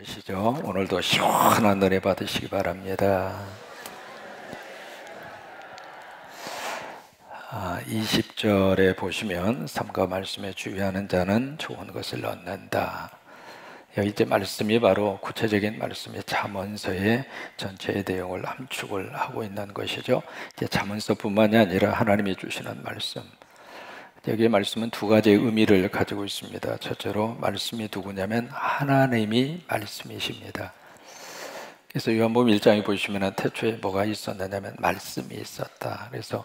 좋으시죠? 오늘도 시원한 은혜 받으시기 바랍니다. 20절에 보시면 삼가 말씀에 주의하는 자는 좋은 것을 얻는다. 여기 이제 말씀이 바로 구체적인 말씀이 잠언서의 전체의 내용을 함축을 하고 있는 것이죠. 이제 잠언서뿐만이 아니라 하나님이 주시는 말씀. 여기의 말씀은 두 가지의 의미를 가지고 있습니다. 첫째로 말씀이 누구냐면 하나님이 말씀이십니다. 그래서 요한복음 1장에 보시면 태초에 뭐가 있었느냐면 말씀이 있었다. 그래서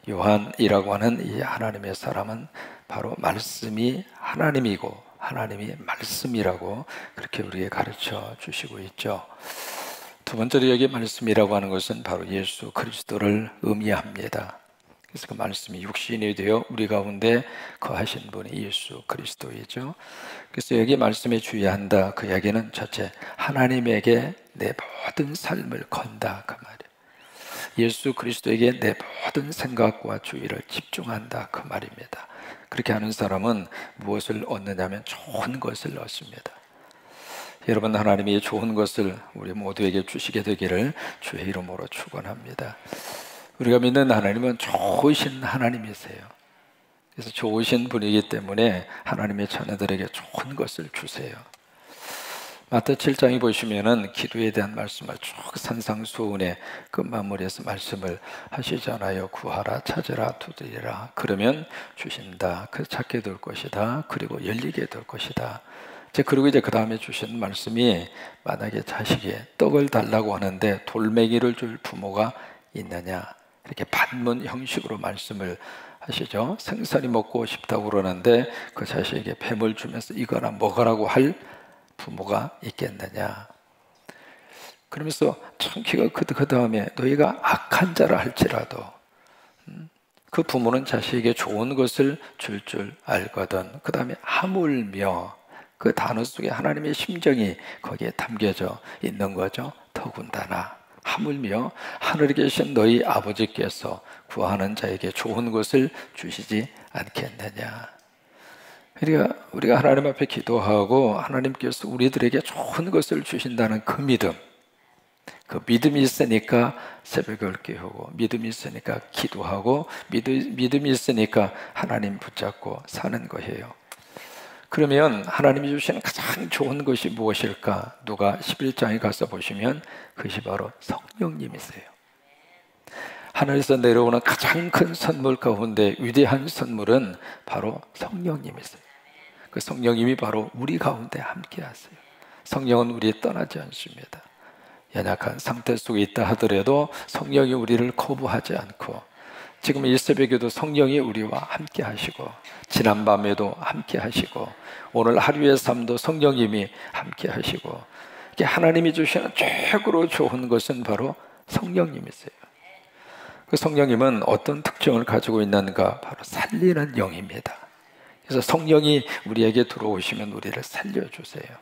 요한이라고 하는 이 하나님의 사람은 바로 말씀이 하나님이고 하나님이 말씀이라고 그렇게 우리에게 가르쳐 주시고 있죠. 두 번째로 여기 말씀이라고 하는 것은 바로 예수 그리스도를 의미합니다. 그래서 그 말씀이 육신이 되어 우리 가운데 거하신 분이 예수 그리스도이죠. 그래서 여기 말씀에 주의한다. 그 이야기는 첫째, 하나님에게 내 모든 삶을 건다 그 말이에요. 예수 그리스도에게 내 모든 생각과 주의를 집중한다 그 말입니다. 그렇게 하는 사람은 무엇을 얻느냐면 좋은 것을 얻습니다. 여러분, 하나님이 좋은 것을 우리 모두에게 주시게 되기를 주의 이름으로 축원합니다. 우리가 믿는 하나님은 좋으신 하나님이세요. 그래서 좋으신 분이기 때문에 하나님의 자녀들에게 좋은 것을 주세요. 마태 7장에 보시면은 기도에 대한 말씀을 쭉 산상수훈의 끝마무리에서 말씀을 하시잖아요. 구하라, 찾으라, 두드리라. 그러면 주신다. 그 찾게 될 것이다. 그리고 열리게 될 것이다. 그리고 이제 그 다음에 주신 말씀이 만약에 자식이 떡을 달라고 하는데 돌멩이를 줄 부모가 있느냐. 이렇게 반문 형식으로 말씀을 하시죠. 생선이 먹고 싶다고 그러는데 그 자식에게 뱀을 주면서 이거나 먹으라고 할 부모가 있겠느냐. 그러면서 청기가 그 다음에 너희가 악한 자라 할지라도 그 부모는 자식에게 좋은 것을 줄 알거든. 그 다음에 하물며 그 단어 속에 하나님의 심정이 거기에 담겨져 있는 거죠. 더군다나 하물며 하늘에 계신 너희 아버지께서 구하는 자에게 좋은 것을 주시지 않겠느냐. 그러니까 우리가 하나님 앞에 기도하고 하나님께서 우리들에게 좋은 것을 주신다는 그 믿음이 있으니까 새벽을 깨우고 믿음이 있으니까 기도하고 믿음이 있으니까 하나님 붙잡고 사는 거예요. 그러면 하나님이 주시는 가장 좋은 것이 무엇일까? 누가 11장에 가서 보시면 그것이 바로 성령님이세요. 하늘에서 내려오는 가장 큰 선물 가운데 위대한 선물은 바로 성령님이세요. 그 성령님이 바로 우리 가운데 함께 하세요. 성령은 우리에 떠나지 않습니다. 연약한 상태 속에 있다 하더라도 성령이 우리를 거부하지 않고 지금 이 새벽에도 성령이 우리와 함께 하시고 지난밤에도 함께 하시고 오늘 하루의 삶도 성령님이 함께 하시고 하나님이 주시는 최고로 좋은 것은 바로 성령님이세요. 그 성령님은 어떤 특징을 가지고 있는가? 바로 살리는 영입니다. 그래서 성령이 우리에게 들어오시면 우리를 살려주세요.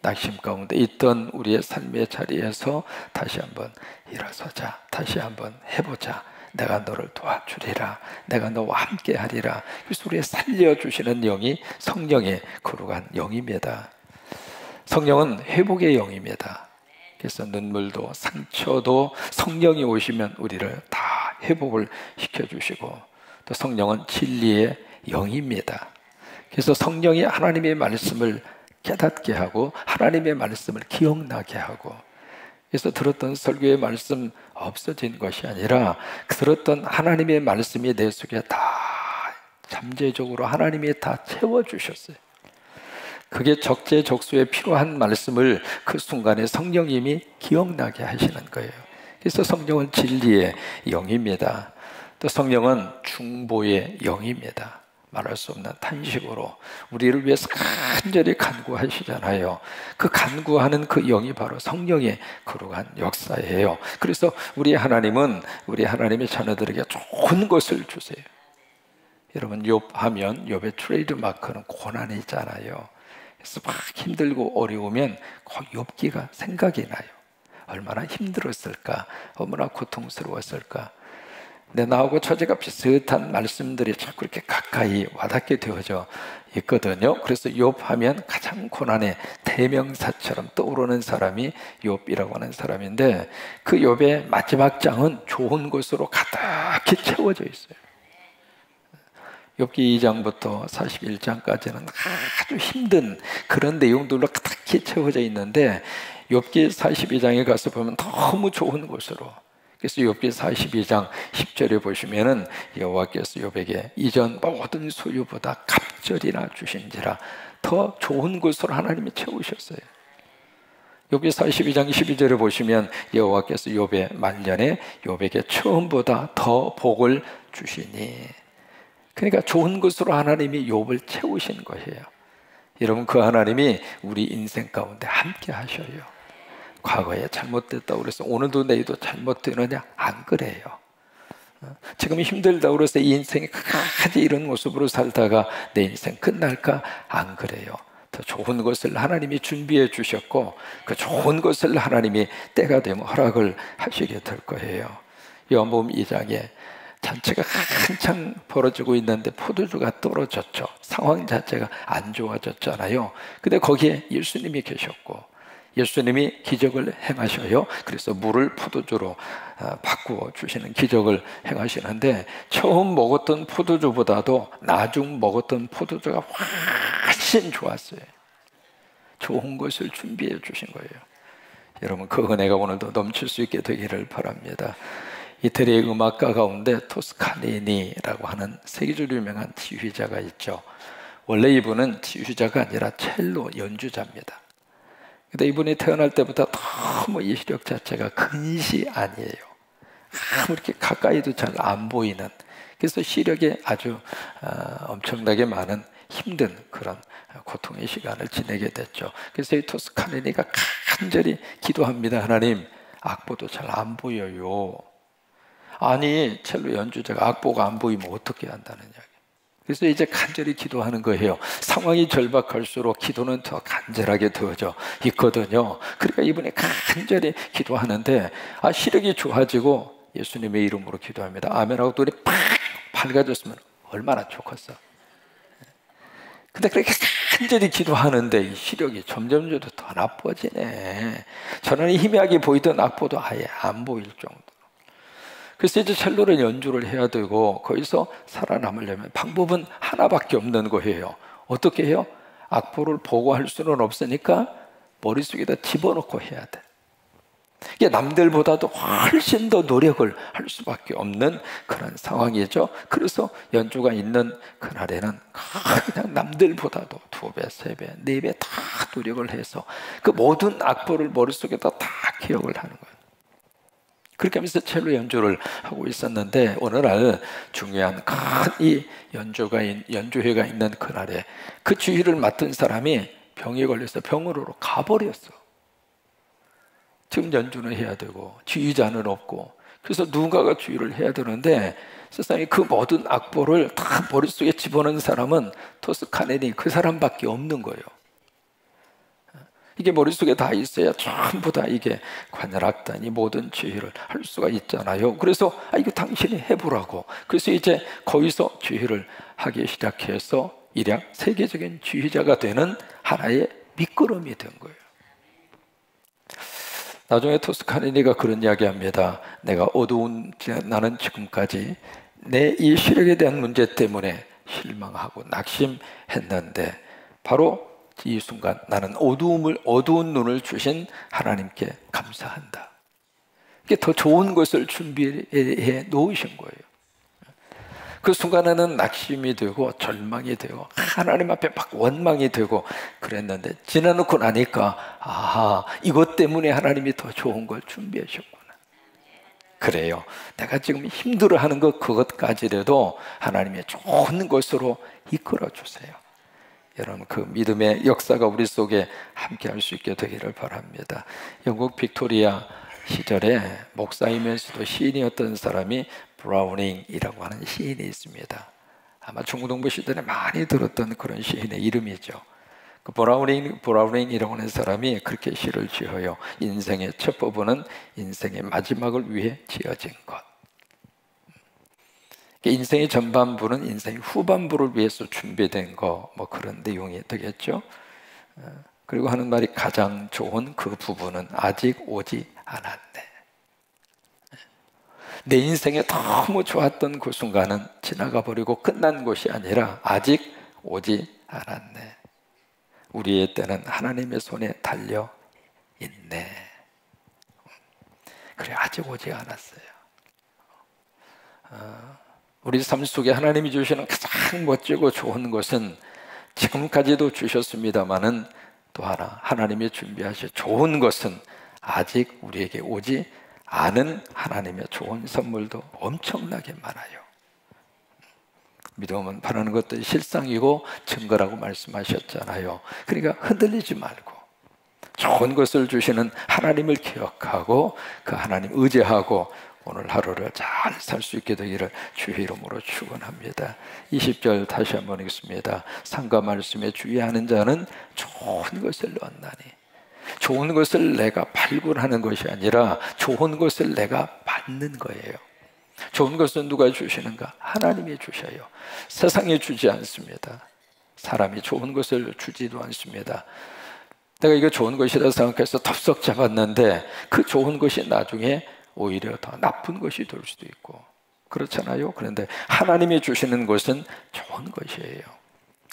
낙심 가운데 있던 우리의 삶의 자리에서 다시 한번 일어서자, 다시 한번 해보자. 내가 너를 도와주리라. 내가 너와 함께 하리라. 그래서 우리의 살려주시는 영이 성령의 거룩한 영입니다. 성령은 회복의 영입니다. 그래서 눈물도 상처도 성령이 오시면 우리를 다 회복을 시켜주시고 또 성령은 진리의 영입니다. 그래서 성령이 하나님의 말씀을 깨닫게 하고 하나님의 말씀을 기억나게 하고 그래서 들었던 설교의 말씀 없어진 것이 아니라 들었던 하나님의 말씀이 내 속에 다 잠재적으로 하나님이 다 채워주셨어요. 그게 적재적소에 필요한 말씀을 그 순간에 성령님이 기억나게 하시는 거예요. 그래서 성령은 진리의 영입니다. 또 성령은 중보의 영입니다. 말할 수 없는 탄식으로 우리를 위해서 간절히 간구하시잖아요. 그 간구하는 그 영이 바로 성령의 거룩한 역사예요. 그래서 우리 하나님은 우리 하나님의 자녀들에게 좋은 것을 주세요. 여러분, 욥하면 욥의 트레이드 마크는 고난이 있잖아요. 그래서 막 힘들고 어려우면 꼭 욥기가 생각이 나요. 얼마나 힘들었을까, 얼마나 고통스러웠을까. 근데 나하고 처지가 비슷한 말씀들이 자꾸 이렇게 가까이 와닿게 되어져 있거든요. 그래서 욥하면 가장 고난의 대명사처럼 떠오르는 사람이 욥이라고 하는 사람인데, 그 욥의 마지막 장은 좋은 것으로 가득히 채워져 있어요. 욥기 2장부터 41장까지는 아주 힘든 그런 내용들로 가득히 채워져 있는데, 욥기 42장에 가서 보면 너무 좋은 것으로, 그래서 욥기 42장 10절에 보시면은 여호와께서 욥에게 이전 모든 소유보다 갑절이나 주신지라, 더 좋은 것으로 하나님이 채우셨어요. 욥기 42장 12절에 보시면 여호와께서 욥의 말년에 욥에게 처음보다 더 복을 주시니, 그러니까 좋은 것으로 하나님이 욥을 채우신 거예요. 여러분, 그 하나님이 우리 인생 가운데 함께 하셔요. 과거에 잘못됐다고 그래서 오늘도 내일도 잘못되느냐? 안 그래요. 지금 힘들다고 그래서 이 인생이 끝까지 이런 모습으로 살다가 내 인생 끝날까? 안 그래요. 더 좋은 것을 하나님이 준비해 주셨고, 그 좋은 것을 하나님이 때가 되면 허락을 하시게 될 거예요. 요한복음 2장에 잔치가 한창 벌어지고 있는데 포도주가 떨어졌죠. 상황 자체가 안 좋아졌잖아요. 근데 거기에 예수님이 계셨고, 예수님이 기적을 행하셔요. 그래서 물을 포도주로 바꾸어 주시는 기적을 행하시는데, 처음 먹었던 포도주보다도 나중 먹었던 포도주가 훨씬 좋았어요. 좋은 것을 준비해 주신 거예요. 여러분, 그 은혜가 오늘도 넘칠 수 있게 되기를 바랍니다. 이태리의 음악가 가운데 토스카니니라고 하는 세계적으로 유명한 지휘자가 있죠. 원래 이분은 지휘자가 아니라 첼로 연주자입니다. 근데 이분이 태어날 때부터 너무 이 시력 자체가 근시 아니에요. 이렇게 가까이도 잘 안 보이는, 그래서 시력에 아주 엄청나게 많은 힘든 그런 고통의 시간을 지내게 됐죠. 그래서 이 토스카니니가 간절히 기도합니다. 하나님, 악보도 잘 안 보여요. 아니, 첼로 연주자가 악보가 안 보이면 어떻게 한다는 이야기. 그래서 이제 간절히 기도하는 거예요. 상황이 절박할수록 기도는 더 간절하게 되어져 있거든요. 그러니까 이분이 간절히 기도하는데, 시력이 좋아지고 예수님의 이름으로 기도합니다. 아멘하고 눈이 팍 밝아졌으면 얼마나 좋겠어. 근데 그렇게 간절히 기도하는데 이 시력이 점점 더 나빠지네. 전에는 희미하게 보이던 악보도 아예 안 보일 정도. 그래서 이제 첼로를 연주를 해야 되고, 거기서 살아남으려면 방법은 하나밖에 없는 거예요. 어떻게 해요? 악보를 보고 할 수는 없으니까 머릿속에다 집어넣고 해야 돼. 이게 남들보다도 훨씬 더 노력을 할 수밖에 없는 그런 상황이죠. 그래서 연주가 있는 그날에는 그냥 남들보다도 2배, 3배, 4배 다 노력을 해서 그 모든 악보를 머릿속에다 다 기억을 하는 거예요. 그렇게 하면서 첼로 연주를 하고 있었는데, 어느 날 중요한 큰 이 연주회가 있는 그날에 그 주의를 맡은 사람이 병에 걸려서 병원으로 가버렸어. 지금 연주는 해야 되고 지휘자는 없고, 그래서 누군가가 주의를 해야 되는데, 세상에 그 모든 악보를 다 머릿속에 집어넣은 사람은 토스카네니 그 사람밖에 없는 거예요. 이게 머릿속에 다 있어야 전부 다 이게 관할악단이 모든 지휘를 할 수가 있잖아요. 그래서 이거 당신이 해보라고. 그래서 이제 거기서 지휘를 하기 시작해서 일약 세계적인 지휘자가 되는 하나의 밑거름이 된 거예요. 나중에 토스카니니가 그런 이야기합니다. 나는 지금까지 내 이 시력에 대한 문제 때문에 실망하고 낙심했는데, 바로 이 순간 나는 어두운 눈을 주신 하나님께 감사한다. 이게 더 좋은 것을 준비해 놓으신 거예요. 그 순간에는 낙심이 되고 절망이 되고 하나님 앞에 막 원망이 되고 그랬는데, 지나놓고 나니까 이것 때문에 하나님이 더 좋은 걸 준비하셨구나. 그래요. 내가 지금 힘들어하는 그것까지라도 하나님의 좋은 것으로 이끌어 주세요. 여러분, 그 믿음의 역사가 우리 속에 함께 할 수 있게 되기를 바랍니다. 영국 빅토리아 시절에 목사이면서도 시인이었던 사람이 브라우닝이라고 하는 시인이 있습니다. 아마 중고등부 시절에 많이 들었던 그런 시인의 이름이죠. 그 브라우닝이라고 하는 사람이 그렇게 시를 지어요. 인생의 첫 부분은 인생의 마지막을 위해 지어진 것. 인생의 전반부는 인생의 후반부를 위해서 준비된 거, 뭐 그런 내용이 되겠죠. 그리고 하는 말이 가장 좋은 그 부분은 아직 오지 않았네. 내 인생에 너무 좋았던 그 순간은 지나가 버리고 끝난 것이 아니라 아직 오지 않았네. 우리의 때는 하나님의 손에 달려 있네. 그래, 아직 오지 않았어요. 우리 삶 속에 하나님이 주시는 가장 멋지고 좋은 것은 지금까지도 주셨습니다마는 또 하나 하나님이 준비하신 좋은 것은 아직 우리에게 오지 않은 하나님의 좋은 선물도 엄청나게 많아요. 믿음은 바라는 것들이 실상이고 증거라고 말씀하셨잖아요. 그러니까 흔들리지 말고 좋은 것을 주시는 하나님을 기억하고 그 하나님 의지하고 오늘 하루를 잘 살 수 있게 되기를 주의 이름으로 축원합니다. 20절 다시 한번 읽습니다. 상과 말씀에 주의하는 자는 좋은 것을 얻나니. 좋은 것을 내가 발굴하는 것이 아니라 좋은 것을 내가 받는 거예요. 좋은 것은 누가 주시는가? 하나님이 주셔요. 세상이 주지 않습니다. 사람이 좋은 것을 주지도 않습니다. 내가 이거 좋은 것이라 생각해서 덥석 잡았는데 그 좋은 것이 나중에 오히려 더 나쁜 것이 될 수도 있고 그렇잖아요. 그런데 하나님이 주시는 것은 좋은 것이에요.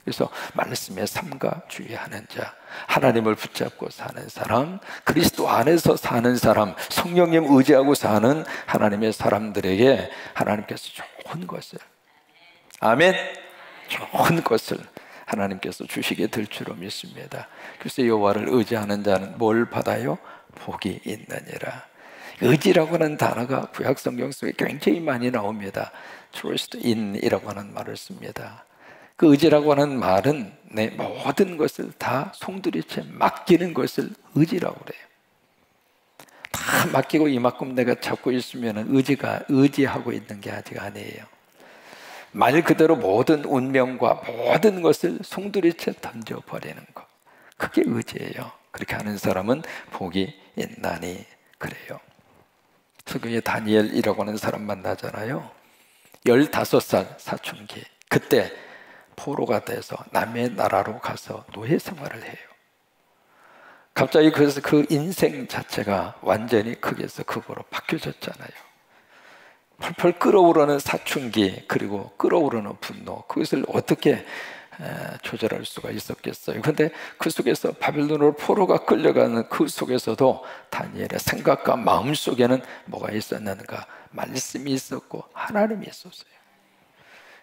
그래서 말씀에 삼가 주의하는 자, 하나님을 붙잡고 사는 사람, 그리스도 안에서 사는 사람, 성령님 의지하고 사는 하나님의 사람들에게 하나님께서 좋은 것을, 아멘, 좋은 것을 하나님께서 주시게 될 줄로 믿습니다. 그래서 여호와를 의지하는 자는 뭘 받아요? 복이 있느니라. 의지라고 하는 단어가 구약 성경 속에 굉장히 많이 나옵니다. trust in이라고 하는 말을 씁니다. 그 의지라고 하는 말은 내 모든 것을 다 송두리째 맡기는 것을 의지라고 그래요. 다 맡기고 이만큼 내가 잡고 있으면 의지하고 있는 게 아직 아니에요. 말 그대로 모든 운명과 모든 것을 송두리째 던져버리는 것, 그게 의지예요. 그렇게 하는 사람은 복이 있나니. 그래요. 성경에 다니엘이라고 하는 사람 만나잖아요. 15살 사춘기, 그때 포로가 돼서 남의 나라로 가서 노예 생활을 해요. 갑자기 그래서 그 인생 자체가 완전히 극에서 극으로 바뀌어졌잖아요. 펄펄 끓어오르는 사춘기, 그리고 끓어오르는 분노, 그것을 어떻게 조절할 수가 있었겠어요. 그런데 그 속에서 바벨론으로 포로가 끌려가는 그 속에서도 다니엘의 생각과 마음 속에는 뭐가 있었는가? 말씀이 있었고 하나님이 있었어요.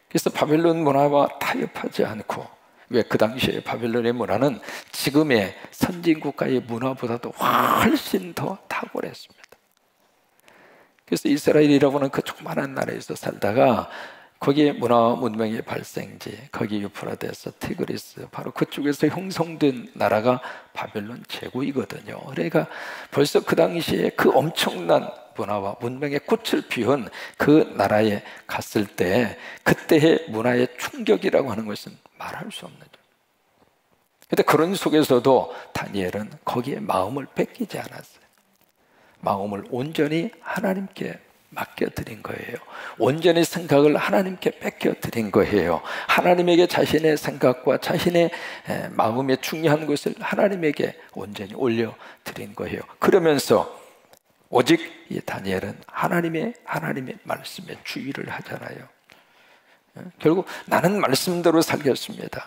그래서 바벨론 문화와 타협하지 않고, 왜 그 당시에 바벨론의 문화는 지금의 선진국가의 문화보다도 훨씬 더 탁월했습니다. 그래서 이스라엘이라고 하는 그 조그마한 나라에서 살다가 거기에 문화와 문명의 발생지, 거기 유프라데스, 티그리스, 바로 그쪽에서 형성된 나라가 바벨론 제국이거든요. 그러니까 벌써 그 당시에 그 엄청난 문화와 문명의 꽃을 피운 그 나라에 갔을 때 그때의 문화의 충격이라고 하는 것은 말할 수 없는 거죠. 그런데 그런 속에서도 다니엘은 거기에 마음을 뺏기지 않았어요. 마음을 온전히 하나님께 맡겨드린 거예요. 온전히 생각을 하나님께 뺏겨드린 거예요. 하나님에게 자신의 생각과 자신의 마음에 중요한 것을 하나님에게 온전히 올려드린 거예요. 그러면서 오직 이 다니엘은 하나님의 말씀에 주의를 하잖아요. 결국 나는 말씀대로 살겠습니다.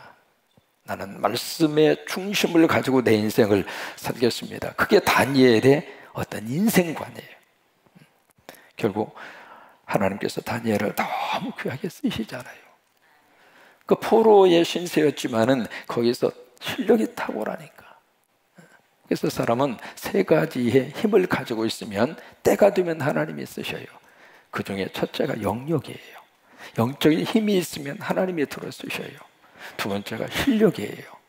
나는 말씀의 중심을 가지고 내 인생을 살겠습니다. 그게 다니엘의 어떤 인생관이에요. 결국 하나님께서 다니엘을 너무 귀하게 쓰시잖아요. 그 포로의 신세였지만은 거기서 실력이 탁월하니까. 그래서 사람은 세 가지의 힘을 가지고 있으면 때가 되면 하나님이 쓰셔요. 그 중에 첫째가 영역이에요. 영적인 힘이 있으면 하나님이 들어 쓰셔요. 두 번째가 실력이에요.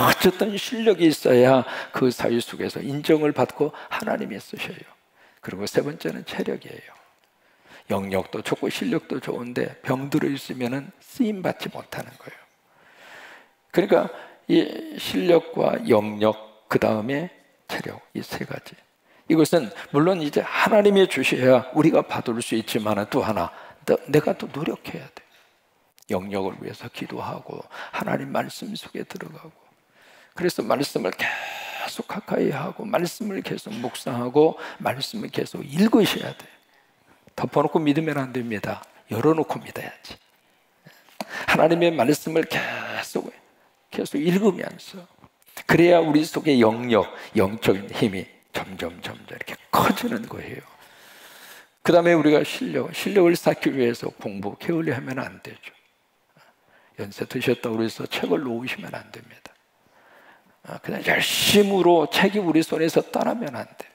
어쨌든 실력이 있어야 그 사회 속에서 인정을 받고 하나님이 쓰셔요. 그리고 세 번째는 체력이에요. 영역도 좋고 실력도 좋은데 병들어 있으면 쓰임받지 못하는 거예요. 그러니까 이 실력과 영역, 그 다음에 체력, 이 세 가지. 이것은 물론 이제 하나님이 주셔야 우리가 받을 수 있지만 또 하나 내가 또 노력해야 돼. 영역을 위해서 기도하고 하나님 말씀 속에 들어가고, 그래서 말씀을 계속 가까이 하고 말씀을 계속 묵상하고 말씀을 계속 읽으셔야 돼. 덮어놓고 믿으면 안 됩니다. 열어놓고 믿어야지. 하나님의 말씀을 계속 읽으면서, 그래야 우리 속에 영적인 힘이 점점 이렇게 커지는 거예요. 그 다음에 우리가 실력을 쌓기 위해서 공부, 게을리하면 안 되죠. 연세 드셨다고 해서 책을 놓으시면 안 됩니다. 그냥 열심으로 책이 우리 손에서 떠나면 안 돼.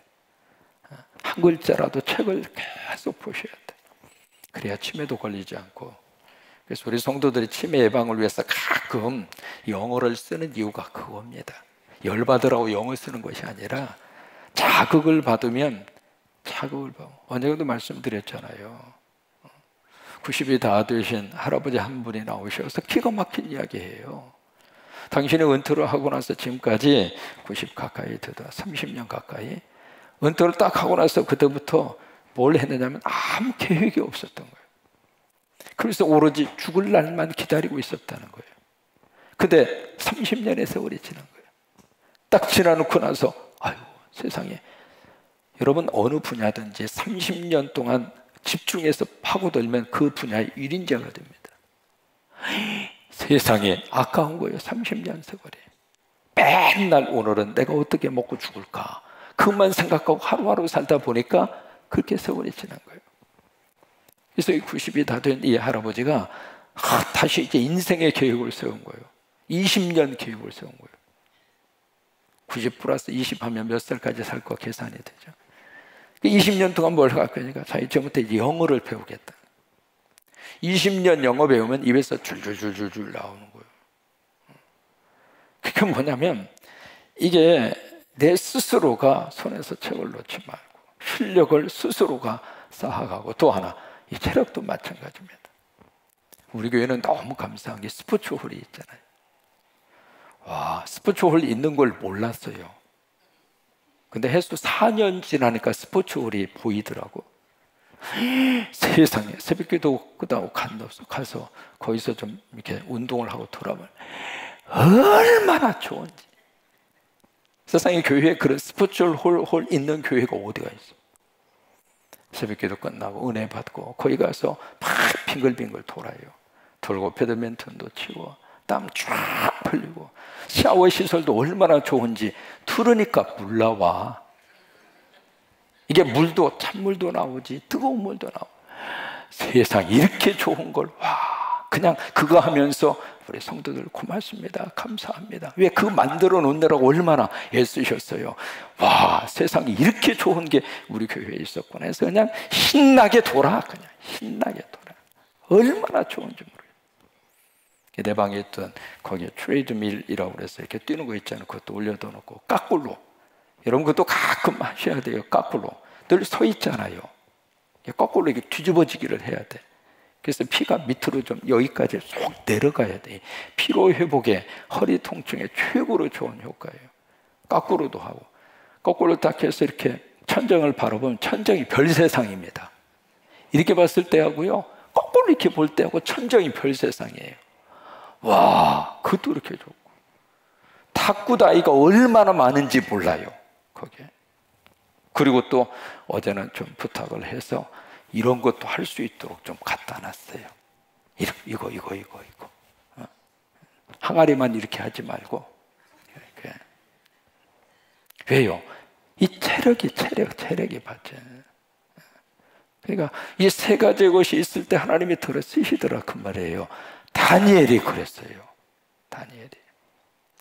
한 글자라도 책을 계속 보셔야 돼. 그래야 치매도 걸리지 않고. 그래서 우리 성도들이 치매 예방을 위해서 가끔 영어를 쓰는 이유가 그겁니다. 열받으라고 영어 쓰는 것이 아니라 자극을 받으면 언제도 말씀드렸잖아요. 90이 다 되신 할아버지 한 분이 나오셔서 기가 막힌 이야기예요. 당신이 은퇴를 하고 나서 지금까지 90 가까이 되다 30년 가까이 은퇴를 딱 하고 나서 그때부터 뭘 했느냐면 아무 계획이 없었던 거예요. 그래서 오로지 죽을 날만 기다리고 있었다는 거예요. 근데 30년의 세월이 지난 거예요. 딱 지나놓고 나서 아유 세상에, 여러분 어느 분야든지 30년 동안 집중해서 파고들면 그 분야의 1인자가 됩니다. 세상에 아까운 거예요. 30년 세월이. 맨날 오늘은 내가 어떻게 먹고 죽을까, 그것만 생각하고 하루하루 살다 보니까 그렇게 세월이 지난 거예요. 그래서 이 90이 다 된 이 할아버지가 다시 이제 인생의 계획을 세운 거예요. 20년 계획을 세운 거예요. 90 플러스 20 하면 몇 살까지 살 거 계산이 되죠. 20년 동안 뭘 할 거니까 자, 이제부터 영어를 배우겠다. 20년 영어 배우면 입에서 줄줄줄줄 나오는 거예요. 그게 뭐냐면, 이게 내 스스로가 손에서 책을 놓지 말고 실력을 스스로가 쌓아가고, 또 하나 이 체력도 마찬가지입니다. 우리 교회는 너무 감사한 게 스포츠홀이 있잖아요. 와, 스포츠홀 있는 걸 몰랐어요. 근데 해수 4년 지나니까 스포츠홀이 보이더라고. 세상에, 새벽기도 끝나고 가서 거기서 좀 이렇게 운동을 하고 돌아오면 얼마나 좋은지. 세상에 교회에 그런 스포츠홀 있는 교회가 어디가 있어. 새벽기도 끝나고 은혜 받고 거기 가서 막 빙글빙글 돌아요. 돌고 배드민턴도 치고 땀 쫙 흘리고, 샤워 시설도 얼마나 좋은지 틀으니까 물 나와. 이게 물도 찬물도 나오지 뜨거운 물도 나오고. 세상 이렇게 좋은 걸, 와, 그냥 그거 하면서 우리 성도들 고맙습니다, 감사합니다. 왜 그거 만들어 놓느라고 얼마나 애쓰셨어요. 와, 세상에 이렇게 좋은 게 우리 교회에 있었구나 해서 그냥 신나게 돌아. 그냥 신나게 돌아. 얼마나 좋은지 모르겠어요. 내 방에 있던 거기에 트레이드밀이라고 그래서 이렇게 뛰는 거 있잖아요. 그것도 올려둬 놓고 까꿀로, 여러분 그것도 가끔 하셔야 돼요. 까꿀로 늘 서 있잖아요. 거꾸로 이렇게 뒤집어지기를 해야 돼. 그래서 피가 밑으로 좀 여기까지 쏙 내려가야 돼. 피로 회복에, 허리 통증에 최고로 좋은 효과예요. 거꾸로도 하고, 거꾸로 딱 해서 이렇게 천정을 바라보면 천정이 별세상입니다. 이렇게 봤을 때 하고요, 거꾸로 이렇게 볼 때 하고 천정이 별세상이에요. 와, 그것도 이렇게 좋고. 탁구 다이가 얼마나 많은지 몰라요, 거기에. 그리고 또 어제는 좀 부탁을 해서 이런 것도 할 수 있도록 좀 갖다 놨어요. 이거. 항아리만 이렇게 하지 말고. 이렇게. 왜요? 이 체력이 받죠. 그러니까 이 세 가지 것이 있을 때 하나님이 들어 쓰시더라 그 말이에요. 다니엘이 그랬어요. 다니엘이.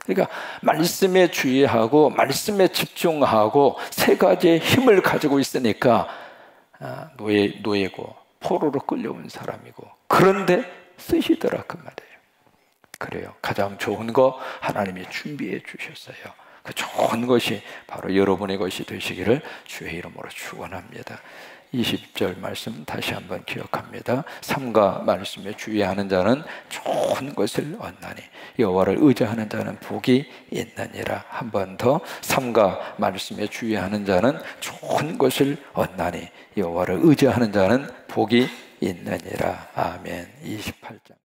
그러니까 말씀에 주의하고 말씀에 집중하고 세 가지의 힘을 가지고 있으니까 노예고 포로로 끌려온 사람이고, 그런데 쓰시더라 그 말이에요. 그래요. 가장 좋은 거 하나님이 준비해 주셨어요. 그 좋은 것이 바로 여러분의 것이 되시기를 주의 이름으로 축원합니다. 20절 말씀 다시 한번 기억합니다. 삼가 말씀에 주의하는 자는 좋은 것을 얻나니 여호와를 의지하는 자는 복이 있느니라. 한 번 더, 삼가 말씀에 주의하는 자는 좋은 것을 얻나니 여호와를 의지하는 자는 복이 있느니라. 아멘. 28장.